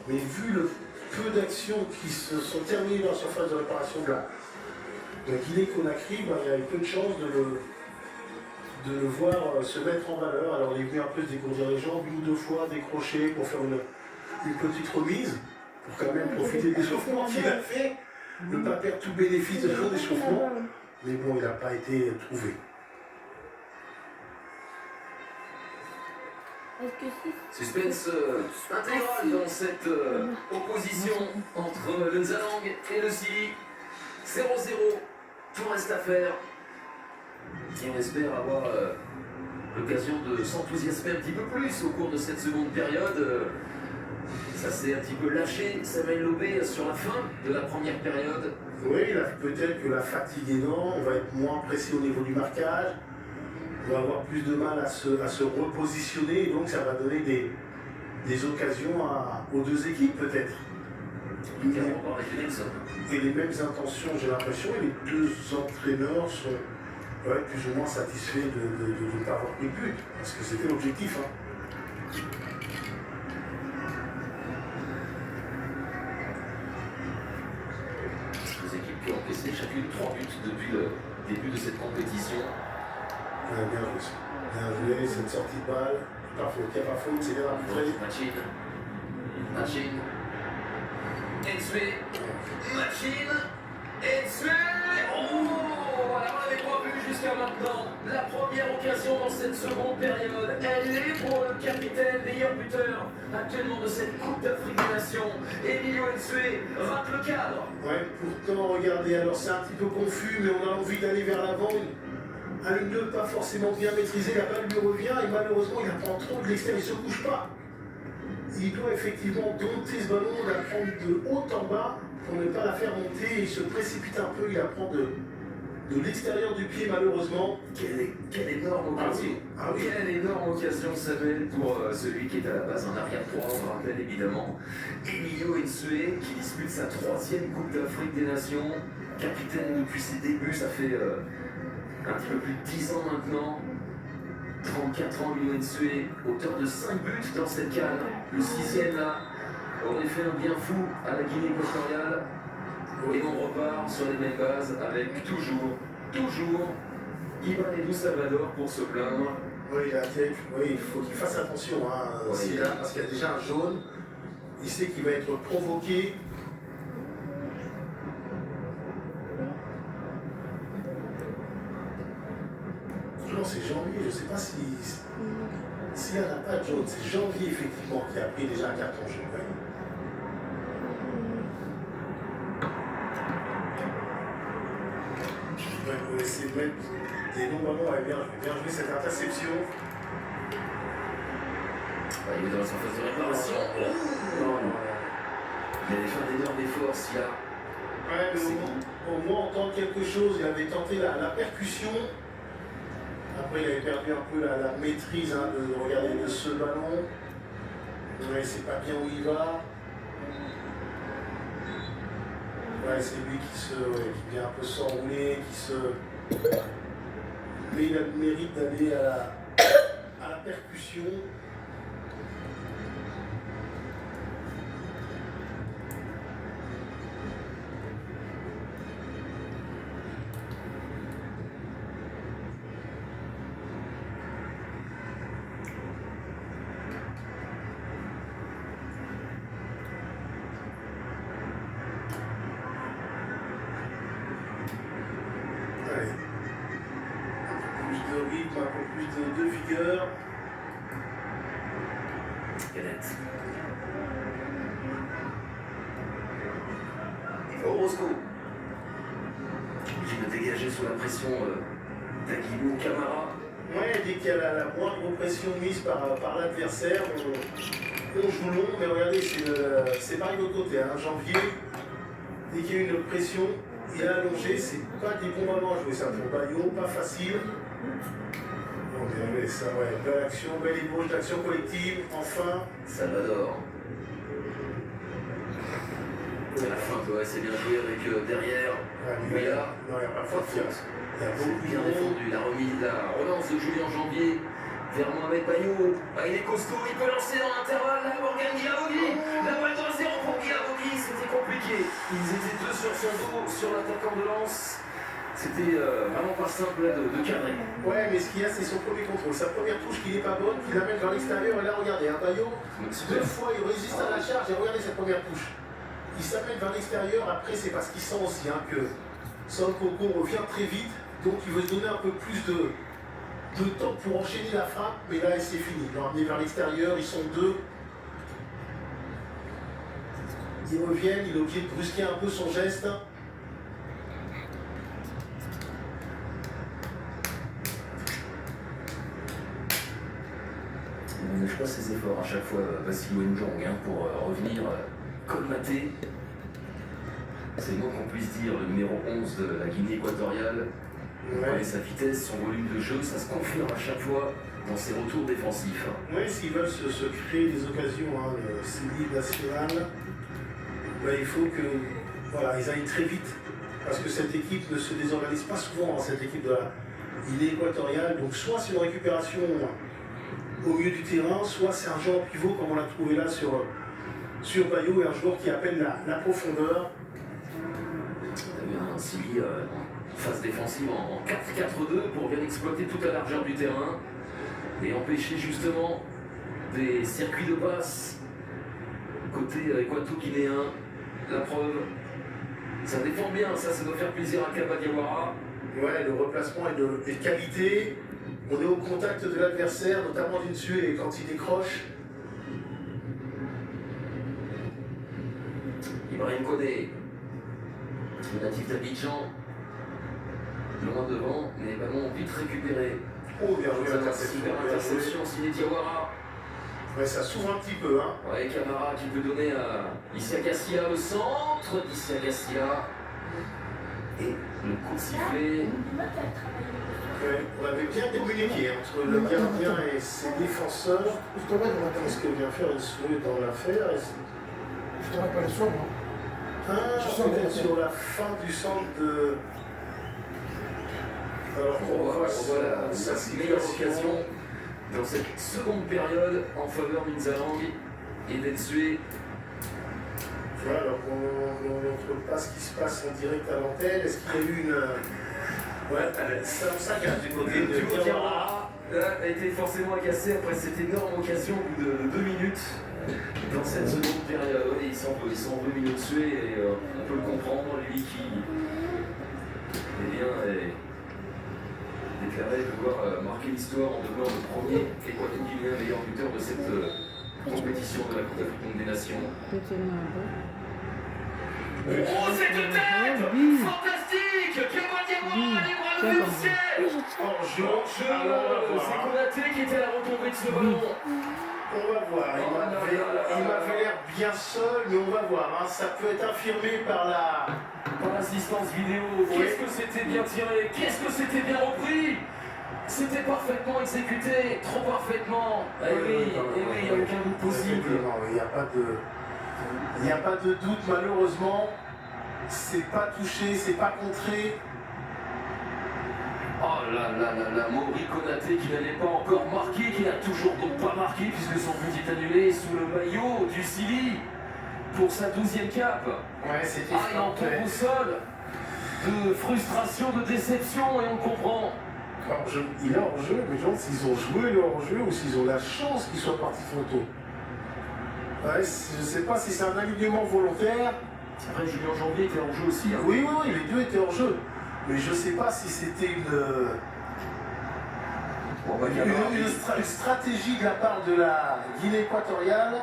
Mais vu le peu d'actions qui se sont terminées dans la surface de réparation de la Guinée-Conakry, ben, il y a peu de chances de le voir se mettre en valeur. Alors il est venu un peu se dégourdir les jambes, une ou deux fois décrocher pour faire une petite remise, pour quand même profiter de l'échauffement qu'il a fait, ne pas perdre tout bénéfice de son échauffement. Mais bon, il n'a pas été trouvé. Suspense intégral dans cette opposition entre le Nzalang et le Sili. 0-0, tout reste à faire. Et on espère avoir l'occasion de s'enthousiasmer un petit peu plus au cours de cette seconde période. Ça s'est un petit peu lâché, Samuel Lobé, sur la fin de la première période. Oui, peut-être que la fatigue est là, on va être moins pressé au niveau du marquage. On va avoir plus de mal à se repositionner et donc ça va donner des occasions aux deux équipes peut-être. Et les mêmes intentions, j'ai l'impression, et les deux entraîneurs sont plus ou moins satisfaits de ne pas avoir pris de but, parce que c'était l'objectif. Hein. Les équipes qui ont encaissé chacune 3 buts depuis le début de cette compétition. Bien joué. Bien joué, c'est une sortie de balle. Il n'y a pas faute, c'est bien arbitré. Machine. Ensue. Machine. Ensue. Oh, alors on n'avait pas vu jusqu'à maintenant. La première occasion dans cette seconde période. Elle est pour le capitaine, meilleur buteur actuellement de cette Coupe d'Afrique des Nations. Emilio Ensue rate le cadre. Ouais, pourtant, regardez, alors c'est un petit peu confus, mais on a envie d'aller vers l'avant. Un ligne 2 pas forcément bien maîtrisé, la balle lui revient et malheureusement il apprend trop de l'extérieur, il ne se couche pas. Il doit effectivement dompter ce ballon, la prendre de haut en bas pour ne pas la faire monter. Il se précipite un peu, il apprend de l'extérieur du pied malheureusement. Quelle énorme occasion. Ah oui. Quelle énorme occasion, Samuel, pour celui qui est à la base en arrière droit, on le rappelle évidemment. Emilio Ensue qui dispute sa 3e Coupe d'Afrique des Nations, capitaine depuis ses débuts, ça fait un petit peu plus de 10 ans maintenant. 34 ans, Emilio Ensue, auteur de 5 buts dans cette CAN. Le 6e là aurait fait un bien fou à la Guinée équatoriale. Et on repart sur les mêmes bases avec toujours Ivan Salvador pour se plaindre. Oui, il faut qu'il fasse attention. Hein, parce qu'il y a déjà un jaune. Il sait qu'il va être provoqué. Non, c'est janvier, je ne sais pas s'il n'y en a pas de jaune. C'est janvier, effectivement, qui a pris déjà un carton jaune. Ouais. On va essayer de mettre des longs ballons. Bien joué cette interception. Il est dans la surface de réparation. Non. Il avait fait un énorme effort, Sia. Ouais, mais au moins, on tente quelque chose. Il avait tenté la percussion. Après, il avait perdu un peu la maîtrise de ce ballon. Ouais, c'est pas bien où il va. Ouais, c'est lui qui vient un peu s'enrouler, mais il a le mérite d'aller à la percussion. Un peu plus de vigueur. Galette. Orozco. Obligé de dégager sous la pression d'Aguilou Camara. Ouais, dès qu'il y a la moindre pression mise par l'adversaire, on joue long, mais regardez, c'est pareil de l'autre côté. Hein. Janvier, dès qu'il y a une pression, il a allongé, c'est pas des bons moments à jouer ça pour Bayo, pas facile. Bon, bien, ça, ouais, belle action, belle ébauche d'action collective, enfin. Salvador. À la fin, c'est bien joué avec derrière. Non, il n'y a pas de faute. Il y a beaucoup bien défendu. La relance de Julien Janvier vers Mohamed Bayo. Il est costaud, il peut lancer dans l'intervalle. Là, Morgan Guilavogui. La balle dans le ils étaient deux sur son dos, sur l'attaquant de Lens. C'était vraiment pas simple là, de cadrer. Ouais, mais ce qu'il y a, c'est son premier contrôle. Sa première touche qui n'est pas bonne, qui l'amène vers l'extérieur. Et là, regardez, un Bayo, deux fois, il résiste à la charge. Et regardez cette première touche. Il s'amène vers l'extérieur. Après, c'est parce qu'il sent aussi que Son Coco revient très vite. Donc, il veut se donner un peu plus de temps pour enchaîner la frappe. Mais là, c'est fini. Ils l'ont amené vers l'extérieur. Ils sont deux. Ils reviennent. Il est obligé de brusquer un peu son geste. Il ne lâche pas ses efforts à chaque fois, Vassilou Njong, pour revenir colmater. C'est le moins qu'on puisse dire, le numéro 11 de la Guinée équatoriale. On connaît sa vitesse, son volume de jeu, ça se confirme à chaque fois dans ses retours défensifs. Oui, s'ils veulent se créer des occasions, le CILI national, il faut que voilà, ils aillent très vite. Parce que cette équipe ne se désorganise pas souvent, cette équipe de la Guinée équatoriale. Donc soit c'est une récupération au milieu du terrain, soit c'est un joueur pivot comme on l'a trouvé là sur Bayo, et un joueur qui appelle la profondeur. Il y a un Sili en phase défensive en 4-4-2 pour bien exploiter toute la largeur du terrain et empêcher justement des circuits de passe côté équato-guinéen. La preuve, ça défend bien, ça doit faire plaisir à Kaba Diawara. Ouais, le replacement est de qualité. On est au contact de l'adversaire, notamment d'Insue, et quand il décroche. Ibrahim Koné, le natif d'Abidjan, loin devant, mais ballon vite récupéré. Oh, bien joué, super interception, signé Diawara. Ouais, ça s'ouvre un petit peu. Ouais, Camara qui peut donner à Issa Gassia, le centre d'Issa Gassia. Et le coup de sifflet. Ouais, on avait bien communiqué entre le gardien et ses défenseurs. Qu'est-ce que vient faire Insue dans l'affaire? Je t'aurais pas les soins, moi. Peut-être sur la fin du centre de. Alors on voit la meilleure occasion dans cette seconde période en faveur d'Inzalang et d'Ensue. Voilà, alors on ne montre pas ce qui se passe en direct à l'antenne. Est-ce qu'il y a eu une. Ouais, ça cache du côté de Diawara. Là, a été forcément agacé après cette énorme occasion au bout de 2 minutes dans cette seconde période. Ouais, il s'en veut Insue et on peut le comprendre, lui qui est déclaré pouvoir marquer l'histoire en devenant le premier équato-guinéen meilleur buteur de cette compétition de la Coupe d'Afrique des Nations. Oh, cette tête fantastique! Kaba Diawara, les bras levés au ciel! C'est Konaté qui était à la retombée de ce ballon. On va voir, il m'avait l'air bien seul, mais on va voir, ça peut être infirmé par l'assistance vidéo. Qu'est-ce que c'était bien tiré, qu'est-ce que c'était bien repris. C'était parfaitement exécuté, trop parfaitement. Oui, il n'y a aucun doute possible. Il n'y a pas de doute, malheureusement. C'est pas touché, c'est pas contré. Oh là là là là, Mori Konaté qui n'avait pas encore marqué, qui n'a toujours donc pas marqué puisque son but est annulé sous le maillot du Sili pour sa 12e cape. Ouais, c'était il en tombe au sol de frustration, de déception et on comprend. Il est hors jeu, mais je me demande s'ils ont joué le hors jeu ou s'ils ont la chance qu'il soit parti photo. Ouais, je sais pas si c'est un alignement volontaire. Après, Julien Janvier était hors jeu aussi. Oui, les deux étaient hors jeu. Mais je sais pas si c'était une stratégie de la part de la Guinée équatoriale.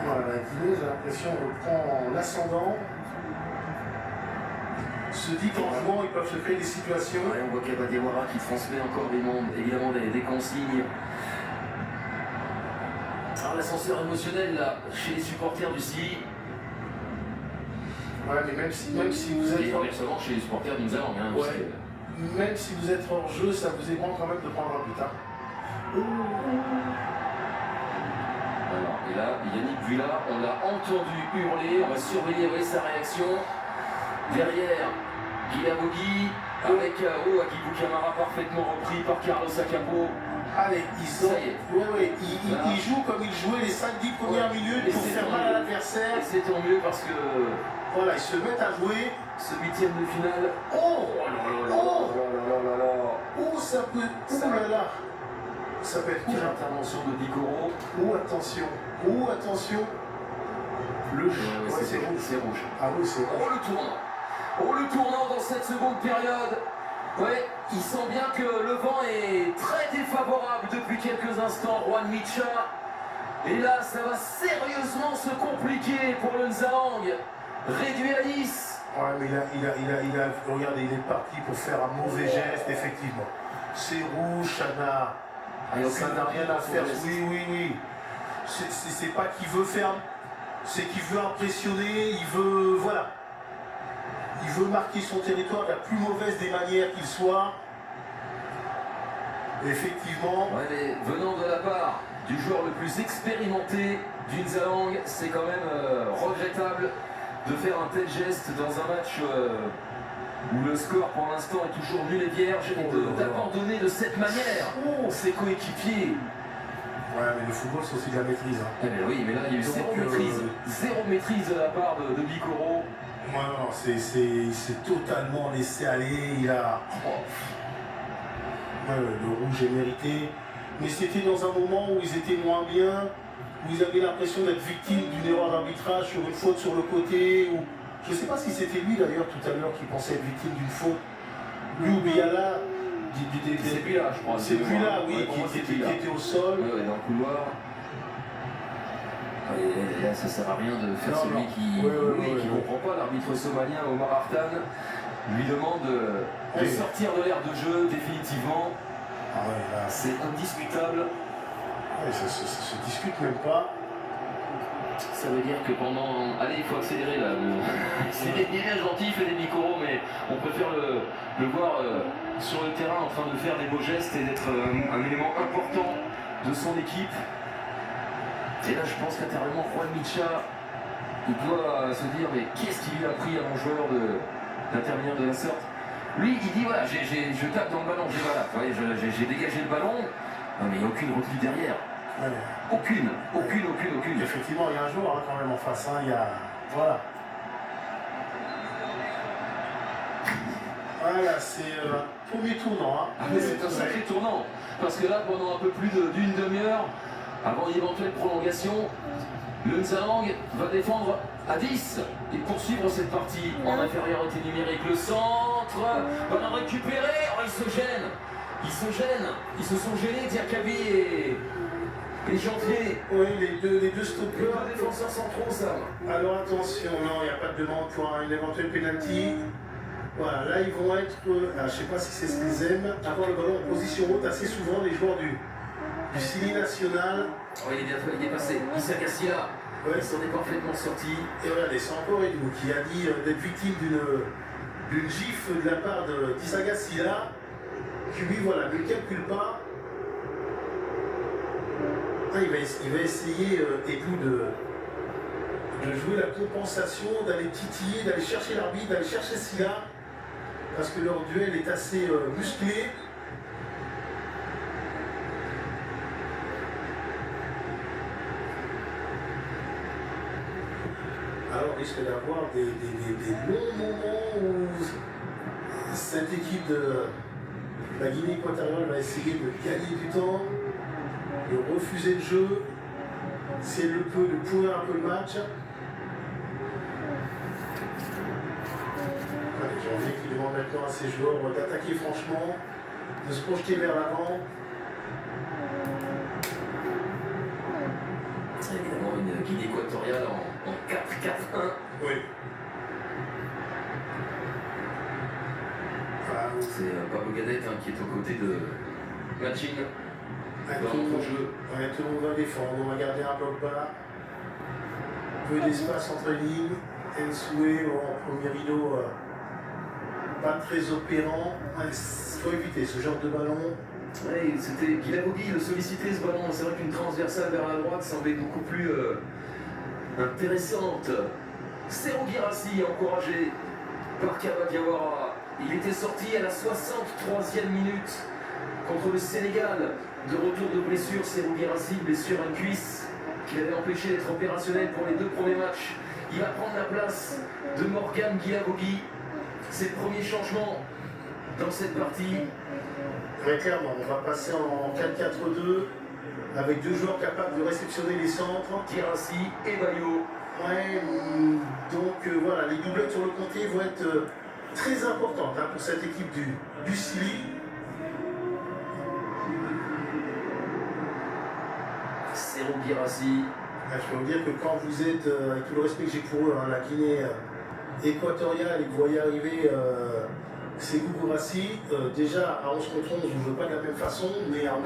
Voilà, la Guinée, j'ai l'impression, reprend l'ascendant. Se dit qu'en jouant, ils peuvent se créer des situations. Ouais, on voit Kaba Diawara qui transmet encore évidemment des consignes. Alors l'ascenseur émotionnel là, chez les supporters du Sili. Ouais, mais même si vous êtes. Et inversement chez les supporters d'Inzalang. Même si vous êtes hors jeu, ça vous ébranle quand même de prendre un but. Alors, et là, Yannick Villa, on l'a entendu hurler, on va surveiller sa réaction. Derrière, Guilamogui, avec Agibou Camara parfaitement repris par Carlos Acapo. Allez, ils jouent comme ils jouaient les 5-10 premières minutes pour faire mal à l'adversaire. adversaires. Et c'est tant mieux parce que Voilà, ils se mettent à jouer. ce huitième de finale. Oh, Oh, oh, ça peut. Oh là là. Ça peut être quelle dur. intervention de Dicoro. Oh, attention. Oh, attention. Le jeu. Ouais, c'est rouge. C'est rouge. Ah oui, c'est Oh le tournant. Oh le tournant dans cette seconde période. Ouais, il sent bien que le vent est très défavorable depuis quelques instants, Juan Micha. Et là, ça va sérieusement se compliquer pour le Nzahang. Réduit à 10. Ouais, mais regardez, il est parti pour faire un mauvais geste, effectivement. C'est rouge, ça n'a rien à faire. Oui. C'est pas qu'il veut faire, c'est qu'il veut impressionner, il veut, voilà. Il veut marquer son territoire de la plus mauvaise des manières qu'il soit. Effectivement. Ouais, mais venant de la part du joueur le plus expérimenté du Nzahang, c'est quand même regrettable de faire un tel geste dans un match où le score pour l'instant est toujours nul et vierge et d'abandonner de cette manière ses coéquipiers. Ouais, mais le football, c'est aussi de la maîtrise. Hein. Eh bien oui, mais là, il y a eu zéro maîtrise de la part de Bicoro. Non, il s'est totalement laissé aller. Il a. Ouais, le rouge est mérité. Mais c'était dans un moment où ils étaient moins bien, où ils avaient l'impression d'être victimes d'une erreur d'arbitrage sur une faute sur le côté. Ou... Je ne sais pas si c'était lui d'ailleurs tout à l'heure qui pensait être victime d'une faute. Lui ou Biala. C'est lui là, je crois. C'est lui là, oui, ouais, qui était au sol. Ouais, dans le couloir. Et là, ça sert à rien de faire celui qui ne comprend pas. L'arbitre somalien Omar Artan lui demande de sortir de l'aire de jeu définitivement. Ah ouais, là. C'est indiscutable. Ouais, ça se discute même pas. Ça veut dire que pendant... Allez, il faut accélérer là. C'est bien gentil, il fait des Bicoro, mais on préfère le voir sur le terrain en train de faire des beaux gestes et d'être un élément important de son équipe. Et là, je pense qu'intérieurement, Juan Micha, il doit se dire, mais qu'est-ce qui lui a pris à mon joueur d'intervenir de la sorte? Lui, il dit, voilà, je tape dans le ballon, j'ai dégagé le ballon, non, mais il n'y a aucune retenue derrière. Ouais. Aucune. Effectivement, il y a un joueur quand même en face. Hein. Il y a... Voilà. Voilà, c'est premier tournant. Hein. Ah, mais c'est un sacré tournant. Parce que là, pendant un peu plus d'une demi-heure, avant une éventuelle prolongation, le Nzahang va défendre à 10 et poursuivre cette partie en infériorité numérique. Le centre, ballon récupéré, oh, il se gêne. Ils se sont gênés, Diakabi et Janvier. Oui, les deux stoppeurs. Les deux défenseurs centraux, Sam. Alors attention, non, il n'y a pas de demande pour une éventuelle pénalty. Voilà, là ils vont être, je ne sais pas si c'est ce qu'ils aiment, avoir le ballon en position haute assez souvent, les joueurs du Sili national. Oh, il est bien fait, il est passé. Issa Cassila, Ouais. il s'en est parfaitement sorti. Et regardez, c'est encore Edou qui a dit d'être victime d'une gifle de la part d'Issaga Silla, qui lui, voilà, ne calcule pas. Ah, il va essayer, Edou, de jouer la compensation, d'aller titiller, d'aller chercher l'arbitre, d'aller chercher Silla, parce que leur duel est assez musclé. Alors, on risque d'avoir des longs moments où cette équipe de la Guinée équatoriale va essayer de gagner du temps, de refuser le jeu, si elle le peut, de pourrir un peu le match. Allez, j'ai envie qu'il demande maintenant à ses joueurs d'attaquer franchement, de se projeter vers l'avant. C'est évidemment une Guinée équatoriale en 4-4-1. Oui. Voilà. C'est Pablo Gadet qui est aux côtés de Matching dans notre jeu. Ouais, tout le monde va défendre, on va garder un bloc bas. Peu d'espace entre les lignes. Ensoué en premier rideau, pas très opérant. Il faut éviter ce genre de ballon. Ouais, c'était Guilabogui le sollicitait ce ballon. C'est vrai qu'une transversale vers la droite semblait beaucoup plus intéressante. Serhou Guirassy encouragé par Kaba Diawara. Il était sorti à la 63e minute contre le Sénégal. De retour de blessure, Serhou Guirassy, blessure à cuisse qu'il avait empêché d'être opérationnel pour les 2 premiers matchs. Il va prendre la place de Morgan Guilavogui. C'est le premier changement dans cette partie. Ouais, clairement, on va passer en 4-4-2 avec 2 joueurs capables de réceptionner les centres. Guirassy et Bayo. Ouais, donc voilà, les doublettes sur le côté vont être très importantes pour cette équipe du Silly. Serhou Guirassy. Je peux vous dire que quand vous êtes, avec tout le respect que j'ai pour eux, la Guinée équatoriale, et que vous voyez arriver Serhou Guirassy, déjà à 11 contre 11, on ne joue pas de la même façon, mais